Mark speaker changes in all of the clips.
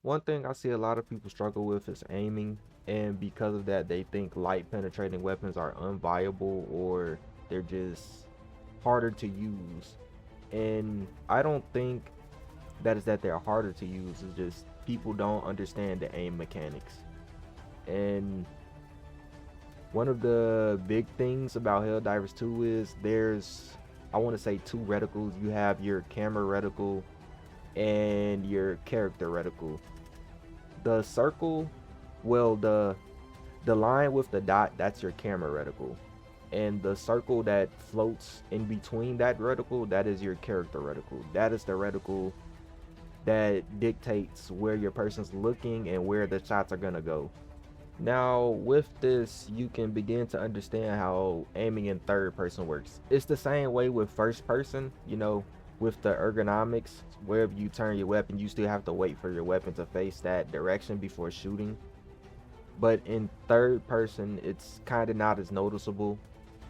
Speaker 1: One thing I see a lot of people struggle with is aiming, and because of that, they think light penetrating weapons are unviable or they're just harder to use. And I don't think that is that they're harder to use, it's just people don't understand the aim mechanics. And one of the big things about Helldivers 2 is there's, I want to say, two reticles. You have your camera reticle and your character reticle. The circle, well, the line with the dot, that's your camera reticle. And the circle that floats in between that reticle, that is your character reticle. That is the reticle that dictates where your person's looking and where the shots are gonna go. Now, with this, you can begin to understand how aiming in third person works. It's the same way with first person, with the ergonomics. Wherever you turn your weapon, you still have to wait for your weapon to face that direction before shooting. But in third person, it's kind of not as noticeable,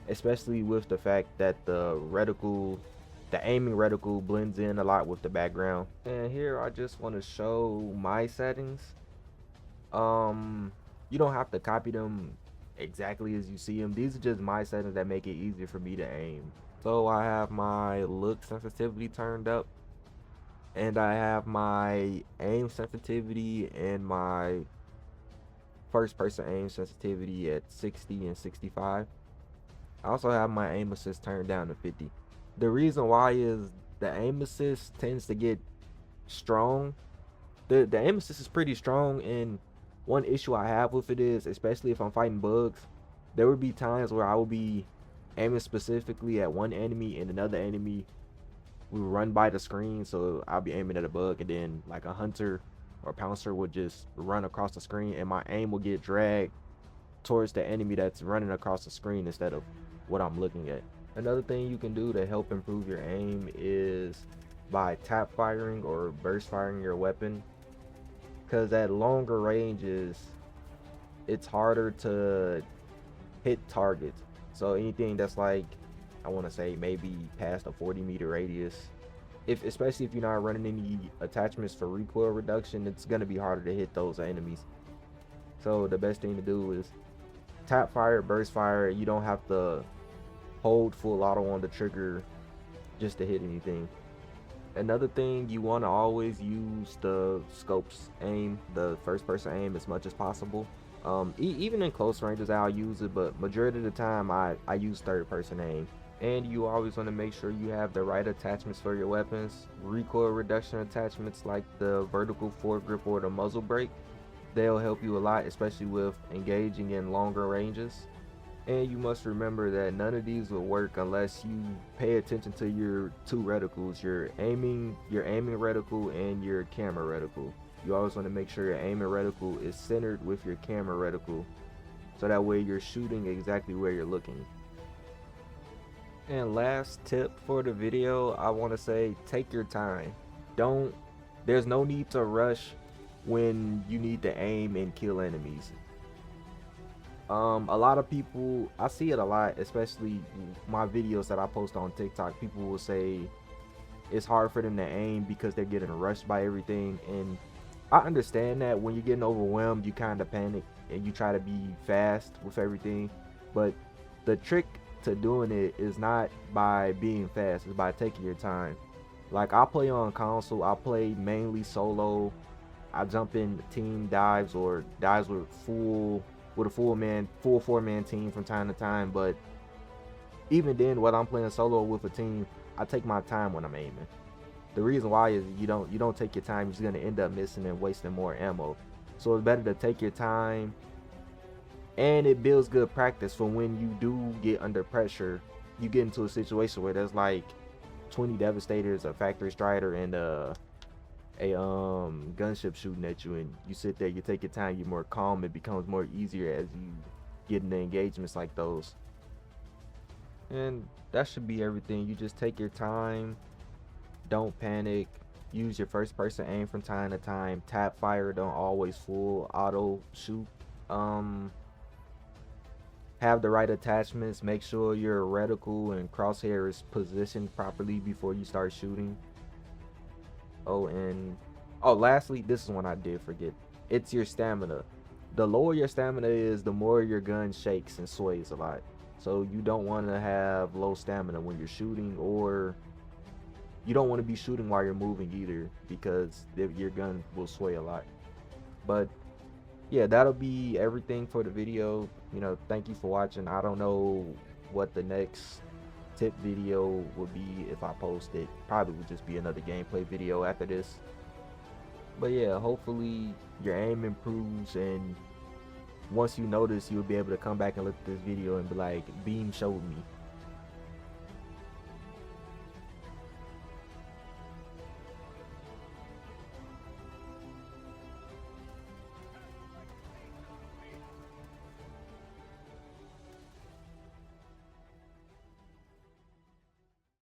Speaker 1: especially with the fact that the aiming reticle blends in a lot with the background. And here I just want to show my settings. Um, you don't have to copy them exactly as you see them. These are just my settings that make it easier for me to aim. So I have my look sensitivity turned up, and I have my aim sensitivity and my first person aim sensitivity at 60 and 65. I also have my aim assist turned down to 50. The reason why is the aim assist tends to get strong. The aim assist is pretty strong, and one issue I have with it is, especially if I'm fighting bugs, there would be times where I would be aiming specifically at one enemy and another enemy will run by the screen, so I'll be aiming at a bug and then like a hunter or pouncer would just run across the screen and my aim will get dragged towards the enemy that's running across the screen instead of what I'm looking at. Another thing you can do to help improve your aim is by tap firing or burst firing your weapon, because at longer ranges it's harder to hit targets. So anything that's like, I want to say maybe past a 40-meter radius, if especially if you're not running any attachments for recoil reduction, it's going to be harder to hit those enemies. So the best thing to do is tap fire, burst fire. You don't have to hold full auto on the trigger just to hit anything. Another thing, you want to always use the scopes aim, the first person aim, as much as possible. Even in close ranges I'll use it, but majority of the time I use third person aim. And you always want to make sure you have the right attachments for your weapons. Recoil reduction attachments like the vertical foregrip or the muzzle brake, they'll help you a lot, especially with engaging in longer ranges. And you must remember that none of these will work unless you pay attention to your two reticles, your aiming reticle and your camera reticle. You always want to make sure your aiming reticle is centered with your camera reticle, so that way you're shooting exactly where you're looking. And last tip for the video, I want to say, take your time. Don't There's no need to rush when you need to aim and kill enemies. A lot of people, I see it a lot, especially my videos that I post on TikTok. People will say it's hard for them to aim because they're getting rushed by everything, and I understand that when you're getting overwhelmed, you kind of panic and you try to be fast with everything. But the trick to doing it is not by being fast, it's by taking your time. Like, I play on console, I play mainly solo. I jump in team dives or dives with a full 4-man team from time to time, but even then, when I'm playing solo with a team, I take my time when I'm aiming. The reason why is you don't take your time, you're just gonna end up missing and wasting more ammo. So it's better to take your time, and it builds good practice for when you do get under pressure. You get into a situation where there's like 20 devastators, a factory strider, and a gunship shooting at you, and you sit there, you take your time, you're more calm. It becomes more easier as you get into engagements like those. And that should be everything. You just take your time, don't panic, use your first person aim from time to time, tap fire, don't always full auto shoot. um have the right attachments, make sure your reticle and crosshair is positioned properly before you start shooting. Oh, and Oh, lastly, this is one I did forget. It's your stamina. The lower your stamina is, the more your gun shakes and sways a lot. So you don't want to have low stamina when you're shooting, or you don't want to be shooting while you're moving either, because your gun will sway a lot. But yeah, that'll be everything for the video. You know, thank you for watching. I don't know what the next tip video would be if I post it. Probably would just be another gameplay video after this. But yeah, hopefully your aim improves, and once you notice, you'll be able to come back and look at this video and be like, Beam showed me.